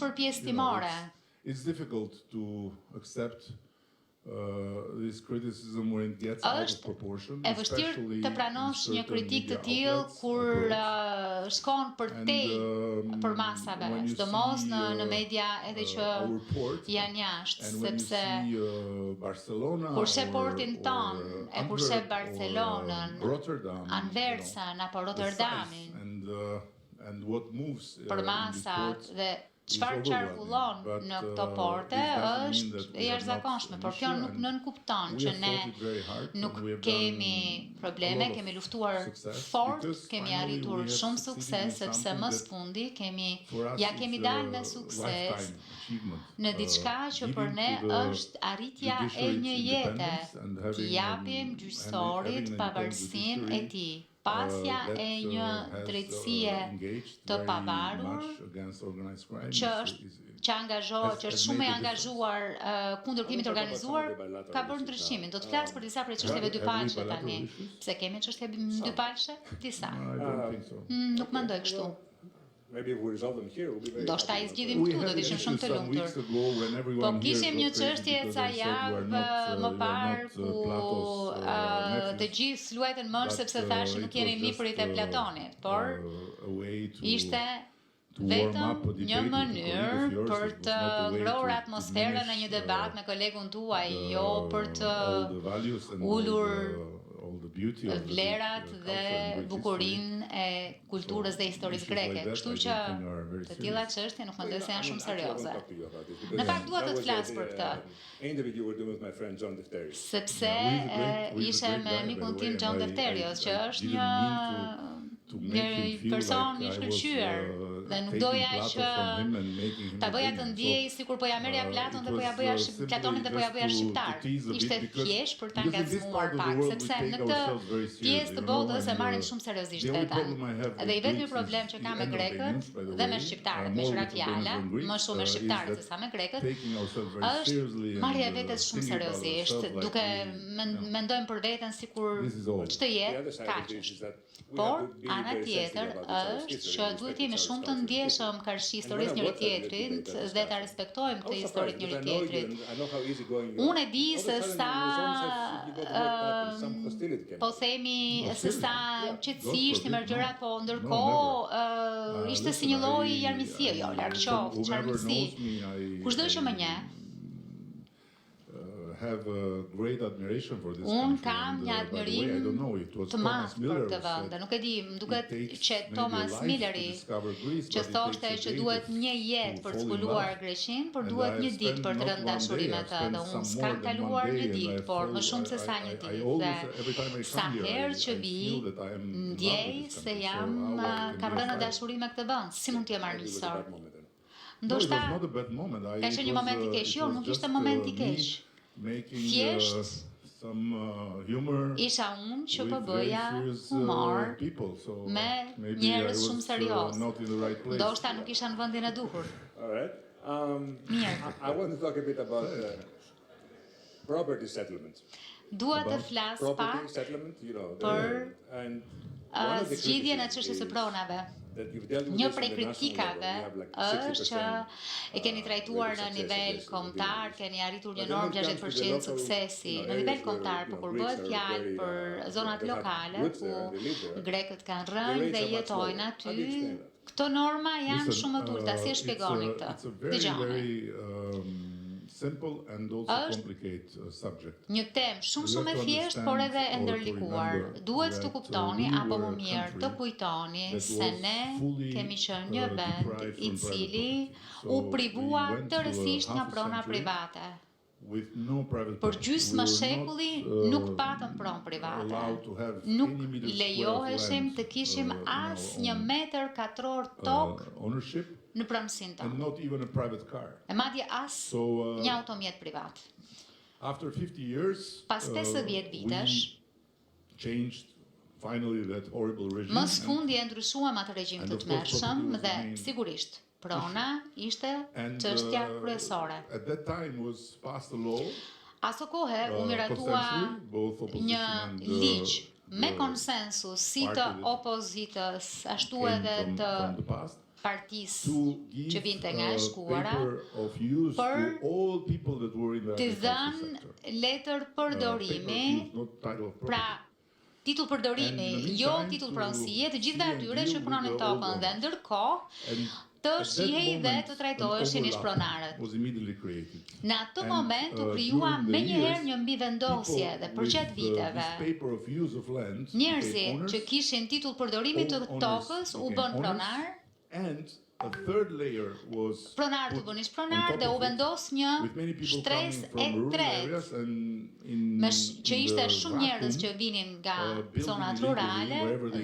për pjesë timore. It's difficult to accept this criticism when it gets out of proportion. Është e vështirë të pranosh një kritik të tillë kur shkon përtej për masave, sidomos në media edhe që janë jashtë, sepse kur sheh portin ton, e kur sheh Barcelonën, Anversën apo Rotterdamin, për masat dhe çfarë qarkullon në këto porte është e jashtëzakonshme, por kjo nuk nënkupton që ne nuk kemi probleme, kemi luftuar fort, kemi arritur shumë sukses, sepse më së fundi kemi dalë me sukses në diçka që për ne është arritja e një jete, t'i japim gjyqësorit pavarësinë e tij. Pasja e një drejtësie të pavarur që është shumë e angazhuar kundër krimit të organizuar, ka bërë ndryshimin. Do të flas për disa prej çështjeve dypalshme tani. Pse kemi çështje dypalshe? Disa. Nuk mendoj kështu. Do shta i zgjidhim këtu, do të ishim shumë të lumtur. Po kishim një çështje ca javë më parë ku të gjithë luajtën mësh sepse thashë nuk jeni librit e Platonit, por ishte vetëm një mënyrë për të ngrohur atmosferën në një debat me kolegun tuaj, jo për të ulur vlerat dhe bukurinë e kulturës dhe historisë greke. Kështu që të tilla çështje nuk mendoj se janë shumë serioze. Në fakt dua të flas për këtë. Sepse ishe me mikun tim John Defterios, që është një person i shkëlqyer dhe nuk doja që ta bëja të ndjej sikur po ja merrja Platonin dhe po ja bëja shqiptar. Ishte thjesht për ta ngacmuar pak, sepse në këtë pjesë të botës e marrim shumë seriozisht veten. Dhe i vetmi problem që ka me grekët dhe me shqiptarët, me qira fjala, më shumë me shqiptarët se sa me grekët, është marrja e vetes shumë seriozisht, duke mendojmë për veten sikur ç'të jetë kaq. Por ana tjetër është që duhet jemi shumë të ndjeshëm karshi historisë njëri tjetrit dhe ta respektojmë këtë historitë njëri tjetrit. Unë e di se sa po themi se sa qetësi ishte me gjërat, po ndërkohë ishte si një lloj jarmisie, jo, larg qoftë, çarmësi. Kushdo që më njeh, unë kam një admirim të madh për këtë vend. Nuk e di, më duket që Thomas Milleri që thoshte që duhet një jetë për të zbuluar Greqinë, por duhet një ditë për të rënë dashuri me të. Dhe unë s'kam kaluar një ditë, por më shumë se sa një ditë. Dhe sa herë që vi, ndjej se kam rënë dashuri me këtë vend. Si mund të jem armiqësor? Ndoshta ka qenë një moment i keq, jo, nuk ishte moment i keq. Thjesht isha unë që po bëja humor me njerëz shumë serioz. Ndoshta nuk isha në vendin e duhur. Mirë. Dua të flas pak për zgjidhjen e çështjes së pronave. Një prej kritikave është që e keni trajtuar në nivel kombëtar, keni arritur një normë 60% suksesi në nivel kombëtar, por kur bëhet fjalë për zonat lokale ku grekët kanë rënë dhe jetojnë aty, këto norma janë shumë të ulta. Si e shpjegoni këtë? Dëgjoni. Është një temë shumë e thjeshtë, por edhe e ndërlikuar. Duhet të kuptoni, apo më mirë të kujtoni, se ne kemi qenë një vend i cili u privua tërësisht nga prona private. Për gjysmë shekulli nuk patëm pronë private. Nuk lejoheshim të kishim as 1 metër katror tokë në pronësinë tonë. E madje as një automjet privat. Pas 50 vitesh, më së fundi e ndryshuam atë regjim të tmerrshëm dhe sigurisht prona ishte çështja kryesore. Aso kohë u miratua një ligj me konsensus si të opozitës, ashtu edhe të partisë që vinte nga e shkuara për të dhënë letër përdorimi, pra titull përdorimi, jo titull pronësie, të gjithë atyre që punonin tokën dhe ndërkohë të shihej dhe të trajtoheshin ish pronarët. Në atë moment u krijua menjëherë një mbivendosje dhe përgjatë viteve njerëzit që kishin titull përdorimi të tokës u bën pronar. Pronarët u bën ish pronar dhe u vendos një shtresë e tretë që ishte shumë njerëz që vinin nga zonat rurale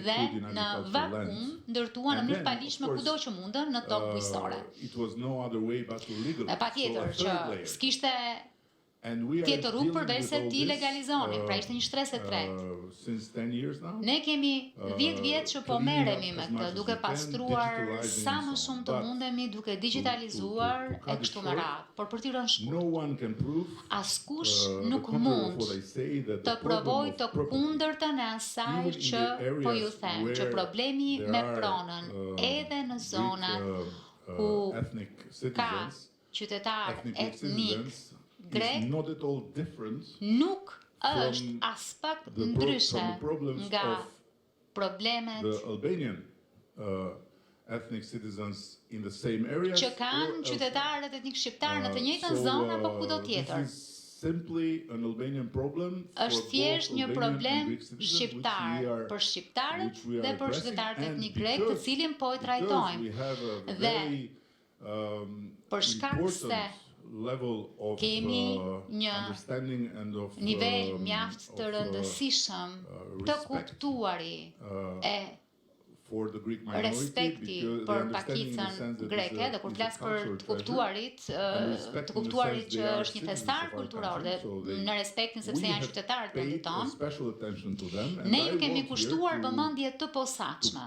dhe në vakum ndërtuan në mënyrë palishme kudo që mundën në tokë bujqësore. Patjetër që s'kishte tjetër rrugë përveç se ti legalizonin, pra ishte një shtresë e tretë. Ne kemi 10 vjet që po merremi me këtë, duke pastruar sa më shumë të mundemi, duke digitalizuar e kështu me radhë. Por për t'i rënë shkurt, askush nuk mund të provoj të kundërtën e asaj që po ju them, që problemi me pronën edhe në zonat ku ka qytetar etnik grek nuk është as pak ndryshe nga problemet që kanë qytetarët etnik shqiptar në të njëjtën zonë apo kudo tjetër. Është thjesht një problem shqiptar për shqiptarët dhe për qytetarët etnik grek, të cilin po e trajtojmë. Dhe për shkak se kemi një nivel mjaft të rëndësishëm të kuptuari e respekti për pakicën greke, dhe kur flas për të kuptuarit që është një festar kulturor dhe në respektin sepse janë qytetarët vendit tonë, ne ju kemi kushtuar vëmendje të posaçme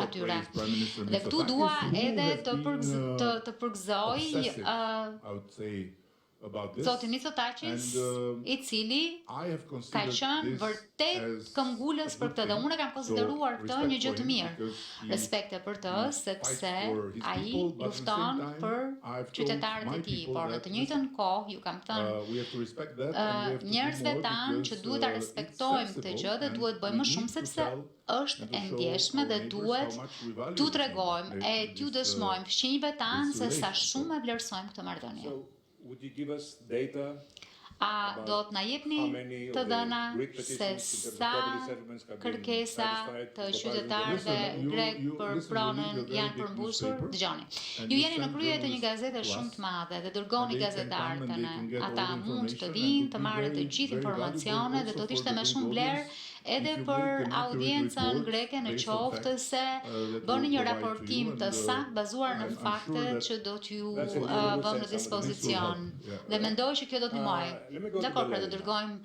atyre. Dhe këtu dua edhe të përgëzoj zotin Mitsotakis, i cili ka qenë vërtet këmbgulës për këtë dhe unë kam konsideruar këtë një gjë të mirë. Respekte për të, sepse ai lufton për qytetarët e tij, por në të njëjtën kohë ju kam thënë njerëzve tanë që duhet ta respektojmë këtë gjë dhe duhet bëjmë më shumë sepse është e ndjeshme dhe duhet t'u tregojmë e t'u dëshmojmë fëmijëve tanë se sa shumë e vlerësojmë këtë marrëdhënie. A do të na jepni të dhëna se sa kërkesa të qytetarëve grek për pronën janë përmbushur? Dëgjoni, ju jeni në krye të një gazete shumë të madhe dhe dërgoni gazetarë të ne. Ata mund të vinë të marrë të gjithë informacione dhe do të ishte me shumë vlerë edhe për audiencën greke në qoftë se bëni një raportim të saktë bazuar në fakte që do t'ju vëmë në dispozicion. Dhe mendoj që kjo do të ndihmojë. Dakor, pra do dërgojmë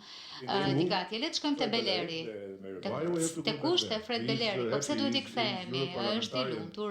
dikatje. Le të shkojmë te Beleri. Te kush? Te Fred Beleri. Po pse duhet i kthehemi? Është i lumtur.